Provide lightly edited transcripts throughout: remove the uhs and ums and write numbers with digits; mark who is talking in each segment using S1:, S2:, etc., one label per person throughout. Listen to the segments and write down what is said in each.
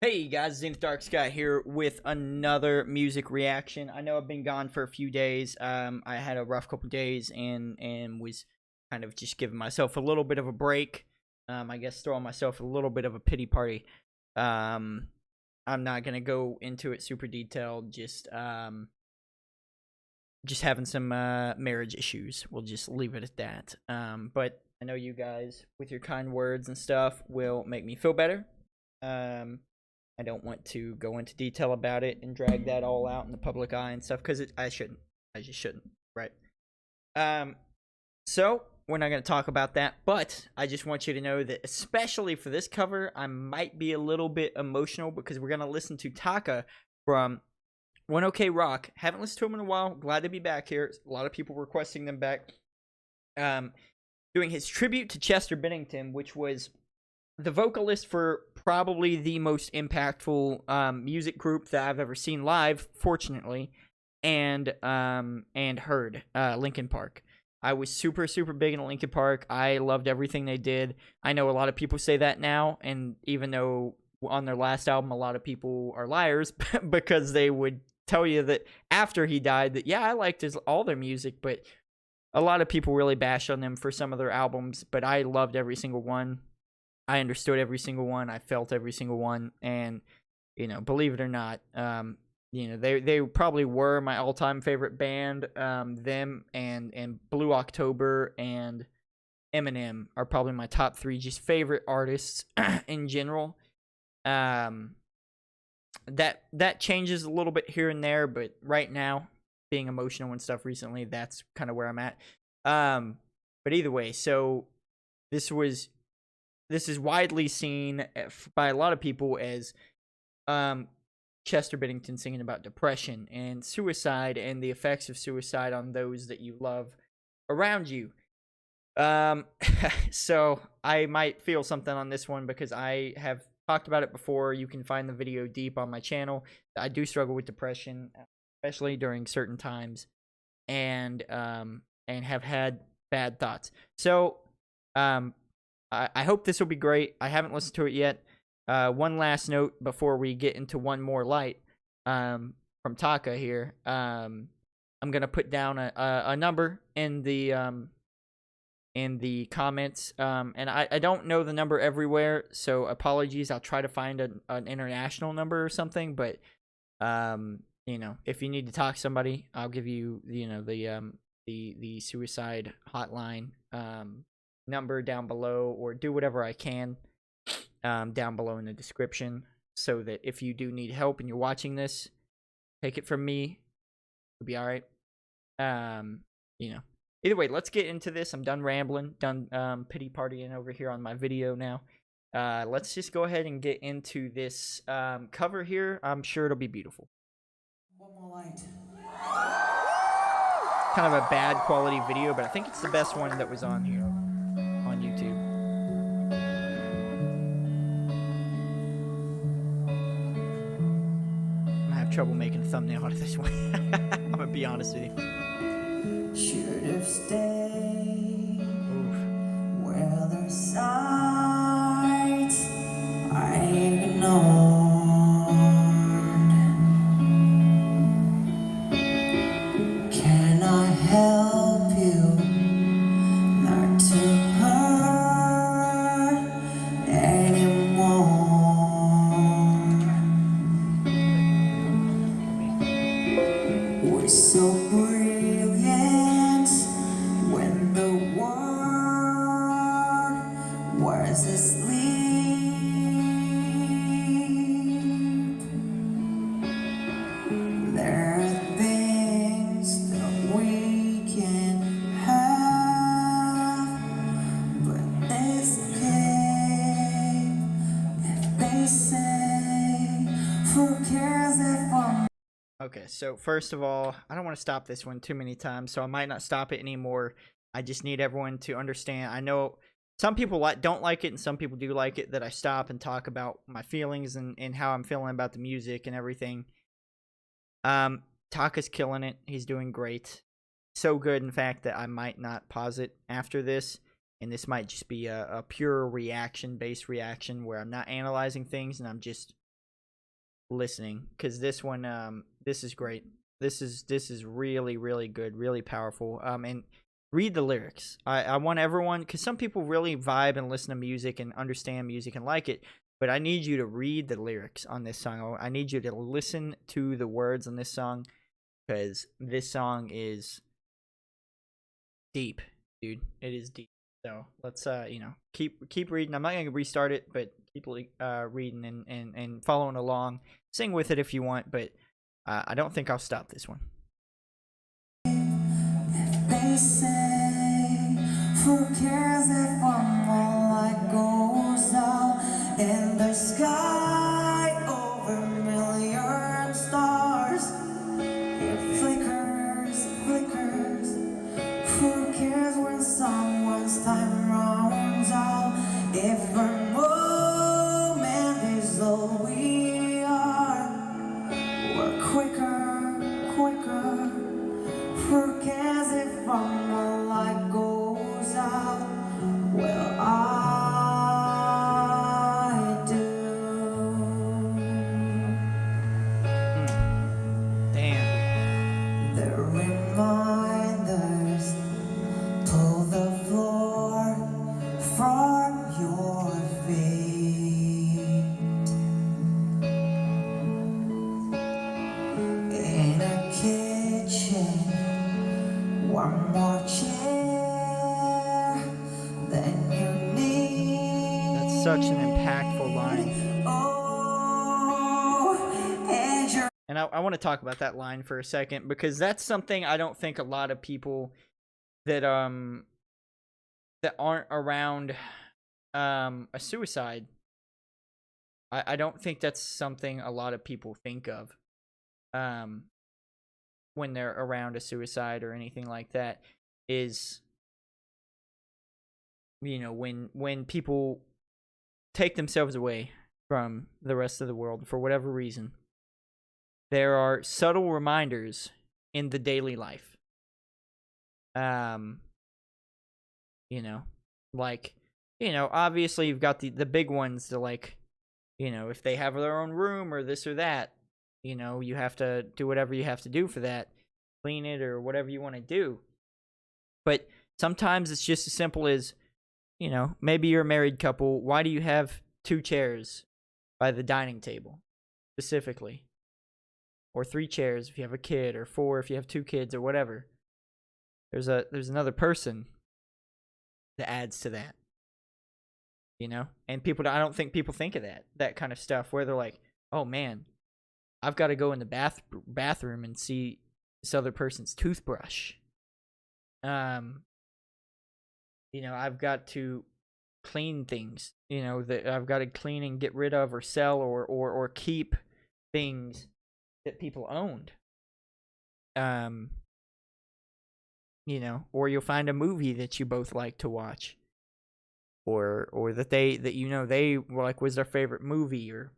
S1: Hey guys, Zenith Darksky here with another music reaction. I know I've been gone for a few days. I had a rough couple days and was kind of just giving myself a little bit of a break. I guess throwing myself a little bit of a pity party. Um, I'm not gonna go into it super detailed. Just having some marriage issues. We'll just leave it at that. But I know you guys, with your kind words and stuff, will make me feel better. I don't want to go into detail about it and drag that all out in the public eye and stuff because I shouldn't. I just shouldn't, right? So we're not going to talk about that, but I just want you to know that, especially for this cover, I might be a little bit emotional because we're going to listen to Taka from One OK Rock. Haven't listened to him in a while. Glad to be back here. A lot of people requesting them back. Doing his tribute to Chester Bennington, which was the vocalist for probably the most impactful music group that I've ever seen live, fortunately, and heard, Linkin Park. I was super big in Linkin Park. I loved everything they did. I know a lot of people say that now, and even though on their last album a lot of people are liars because they would tell you that after he died that, yeah, I liked all their music, but a lot of people really bashed on them for some of their albums, but I loved every single one. I understood every single one. I felt every single one. And, believe it or not, they probably were my all-time favorite band. Them and Blue October and Eminem are probably my top three just favorite artists in general. That changes a little bit here and there, but right now, being emotional and stuff recently, that's kind of where I'm at. But either way, so this is widely seen by a lot of people as Chester Bennington singing about depression and suicide and the effects of suicide on those that you love around you. So I might feel something on this one because I have talked about it before. You can find the video deep on my channel. I do struggle with depression, especially during certain times, and have had bad thoughts. So I hope this will be great. I haven't listened to it yet. One last note before we get into One More Light from Taka here. I'm gonna put down a number in the comments, and I don't know the number everywhere, so apologies. I'll try to find an international number or something. But if you need to talk to somebody, I'll give you the suicide hotline number down below, or do whatever I can down below in the description, so that if you do need help and you're watching this, take it from me, it'll be all right. Either way, let's get into this. I'm done rambling, done pity partying over here on my video now. Let's just go ahead and get into this cover here. I'm sure it'll be beautiful.
S2: One more light.
S1: Kind of a bad quality video, but I think it's the best one that was on here on YouTube. I'm gonna have trouble making a thumbnail out of this one. I'm gonna be honest with you.
S2: Should have stayed. Oof. Where the signs I ignored. Can I help you not to hurt anymore? We're so brilliant when the world was asleep. There are things that we can have, but they escape if they say, who cares if I'm.
S1: Okay, so first of all, I don't want to stop this one too many times, so I might not stop it anymore. I just need everyone to understand. I know some people don't like it, and some people do like it, that I stop and talk about my feelings and how I'm feeling about the music and everything. Taka's killing it. He's doing great. So good, in fact, that I might not pause it after this. And this might just be a pure reaction-based reaction where I'm not analyzing things and I'm just listening, because this one, this is great. This is really, really good, really powerful. And read the lyrics. I want everyone, because some people really vibe and listen to music and understand music and like it, but I need you to read the lyrics on this song. I need you to listen to the words on this song, because this song is deep, dude. It is deep. So let's keep reading. I'm not gonna restart it, but keep reading and following along. Sing with it if you want, but I don't think I'll stop this one.
S2: They say, who cares if one more light goes out in the sky over a million stars? It flickers, flickers. Who cares when someone's time runs out? If a moment is all we are, we're quicker, quicker. Who cares if one light goes out? Well, I do.
S1: Damn.
S2: The reminders pull the floor from your feet. In a kitchen, one more chair than you need.
S1: That's such an impactful line.
S2: Oh, and you're
S1: And I want to talk about that line for a second, because that's something I don't think a lot of people that that aren't around a suicide, I don't think that's something a lot of people think of when they're around a suicide or anything like that, is, you know, when people take themselves away from the rest of the world for whatever reason, there are subtle reminders in the daily life. You know, like, you know, obviously you've got the big ones to, like, you know, if they have their own room or this or that, you know, you have to do whatever you have to do for that, clean it or whatever you want to do. But sometimes it's just as simple as, you know, maybe you're a married couple. Why do you have 2 chairs by the dining table specifically? Or 3 chairs if you have a kid, or 4 if you have 2 kids, or whatever. There's another person that adds to that, you know. And I don't think people think of that kind of stuff, where they're like, oh man, I've got to go in the bathroom and see this other person's toothbrush. You know, I've got to clean things, you know, that I've got to clean and get rid of or sell or keep things that people owned. You know, or you'll find a movie that you both like to watch, or that they like was their favorite movie, or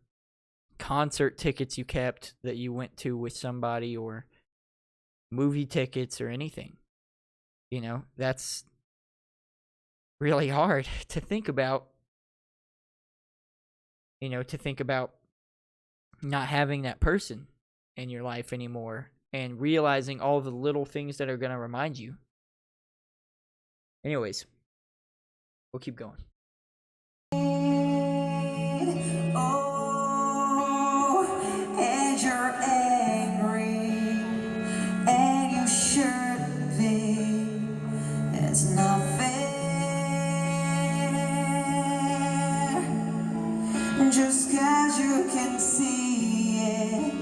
S1: concert tickets you kept that you went to with somebody, or movie tickets or anything. You know, that's really hard to think about. You know, to think about not having that person in your life anymore, and realizing all the little things that are going to remind you. Anyways, we'll keep going.
S2: oh, and you're angry, and you should be. It's not fair. Just 'cause you can see it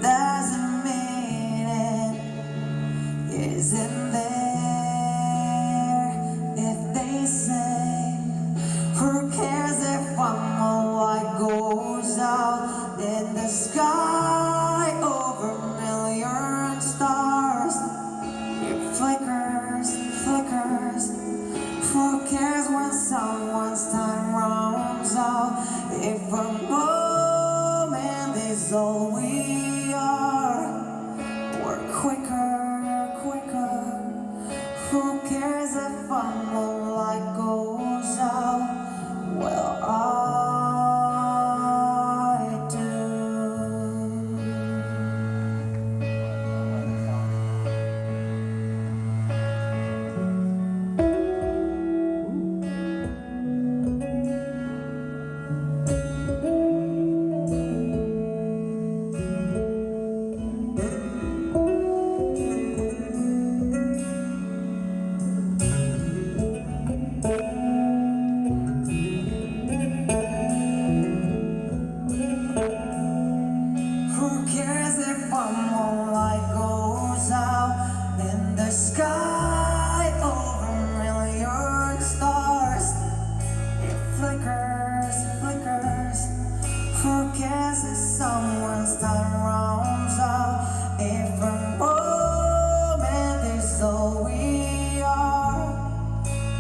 S2: doesn't mean it isn't there. If they say, who cares if one more light goes out in the sky over a million stars? It flickers, flickers. Who cares when someone's time runs out? If a moment is all we are, we're quicker, quicker. Who cares if one more light goes out? Well, I do. guess that someone's done wrong. So every moment is all we are.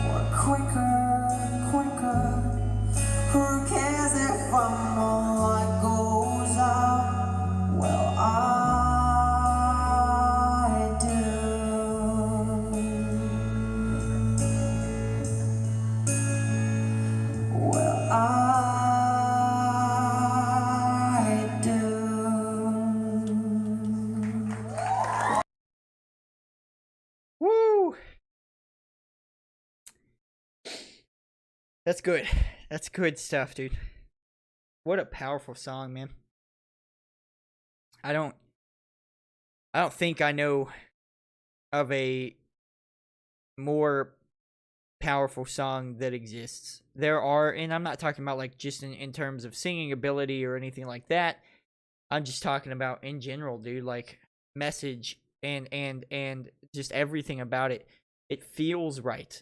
S2: We're quicker. Who cares if I'm all that goes out? Well, I do. Well, I do.
S1: Woo! That's good. That's good stuff, dude. What a powerful song, man. I don't think I know of a more powerful song that exists. There are, and I'm not talking about like just in terms of singing ability or anything like that. I'm just talking about in general, dude, like message and just everything about it. It feels right.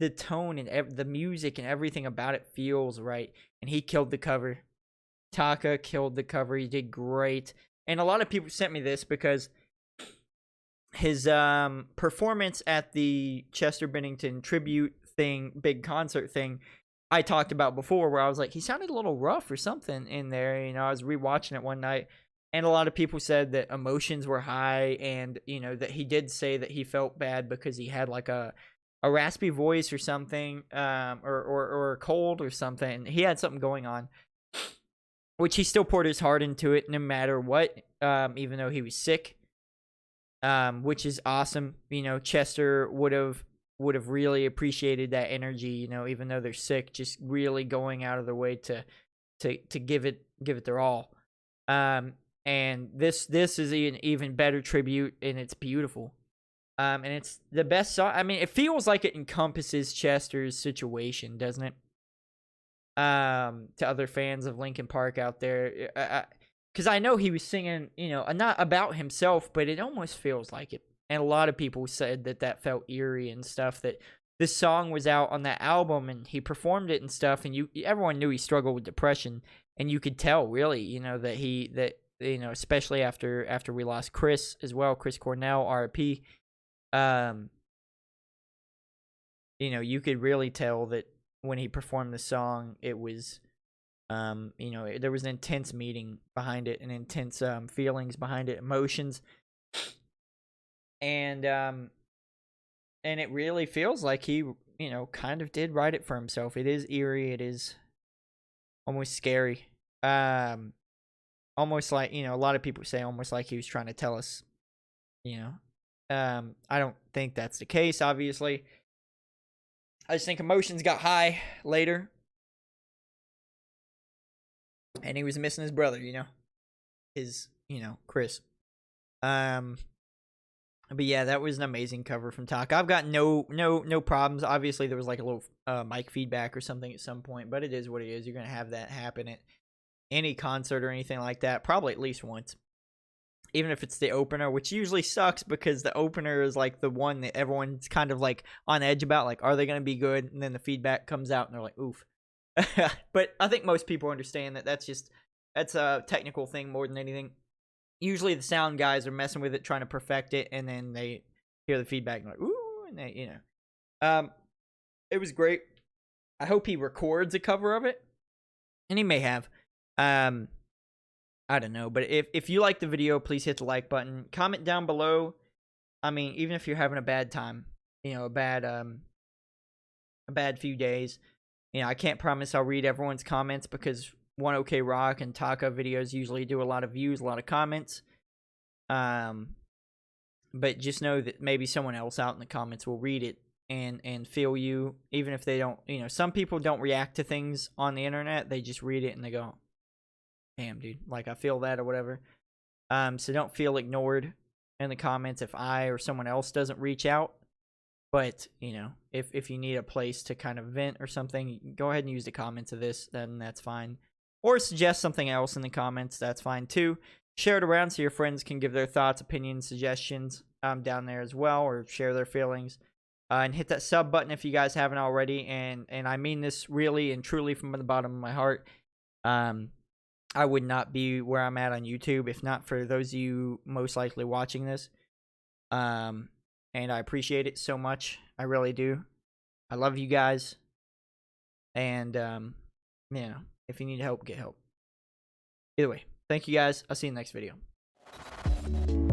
S1: The tone and the music and everything about it feels right. And he killed the cover. Taka killed the cover. He did great. And a lot of people sent me this because his performance at the Chester Bennington tribute thing, big concert thing, I talked about before, where I was like, he sounded a little rough or something in there. You know, I was rewatching it one night, and a lot of people said that emotions were high, and you know that he did say that he felt bad because he had like a raspy voice or something, or a cold or something. He had something going on, which he still poured his heart into it no matter what, even though he was sick, which is awesome. You know, Chester would have really appreciated that energy, you know, even though they're sick, just really going out of their way to give it their all. And this is an even better tribute, and it's beautiful. And it's the best song. I mean, it feels like it encompasses Chester's situation, doesn't it? To other fans of Linkin Park out there, because I know he was singing, you know, not about himself, but it almost feels like it. And a lot of people said that felt eerie and stuff, that this song was out on that album and he performed it and stuff, and everyone knew he struggled with depression, and you could tell really, you know, that you know, especially after we lost Chris as well, Chris Cornell, RIP. You know, you could really tell that when he performed the song, it was, you know, there was an intense meaning behind it, and intense feelings behind it, emotions. And it really feels like he, you know, kind of did write it for himself. It is eerie. It is almost scary. Almost like, you know, a lot of people say almost like he was trying to tell us, you know. I don't think that's the case, obviously. I just think emotions got high later. And he was missing his brother, you know. You know, Chris. But yeah, that was an amazing cover from Taka. I've got no problems. Obviously, there was like a little mic feedback or something at some point, but it is what it is. You're gonna have that happen at any concert or anything like that, probably at least once. Even if it's the opener, which usually sucks because the opener is like the one that everyone's kind of like on edge about, like, are they gonna be good? And then the feedback comes out and they're like, oof. But I think most people understand that that's a technical thing more than anything. Usually the sound guys are messing with it, trying to perfect it, and then they hear the feedback and like, ooh, and they, you know. It was great. I hope he records a cover of it. And he may have. I don't know. But if you like the video, please hit the like button. Comment down below. I mean, even if you're having a bad time, you know, a bad few days. You know, I can't promise I'll read everyone's comments because One OK Rock and Taka videos usually do a lot of views, a lot of comments. But just know that maybe someone else out in the comments will read it and feel you, even if they don't. You know, some people don't react to things on the internet. They just read it and they go, damn, dude, like, I feel that or whatever. So don't feel ignored in the comments if I or someone else doesn't reach out. But, you know, if you need a place to kind of vent or something, go ahead and use the comments of this, then that's fine. Or suggest something else in the comments, that's fine too. Share it around so your friends can give their thoughts, opinions, suggestions down there as well, or share their feelings. And hit that sub button if you guys haven't already. And I mean this really and truly from the bottom of my heart. I would not be where I'm at on YouTube if not for those of you most likely watching this. And I appreciate it so much. I really do. I love you guys. And, if you need help, get help. Either way, thank you guys. I'll see you in the next video.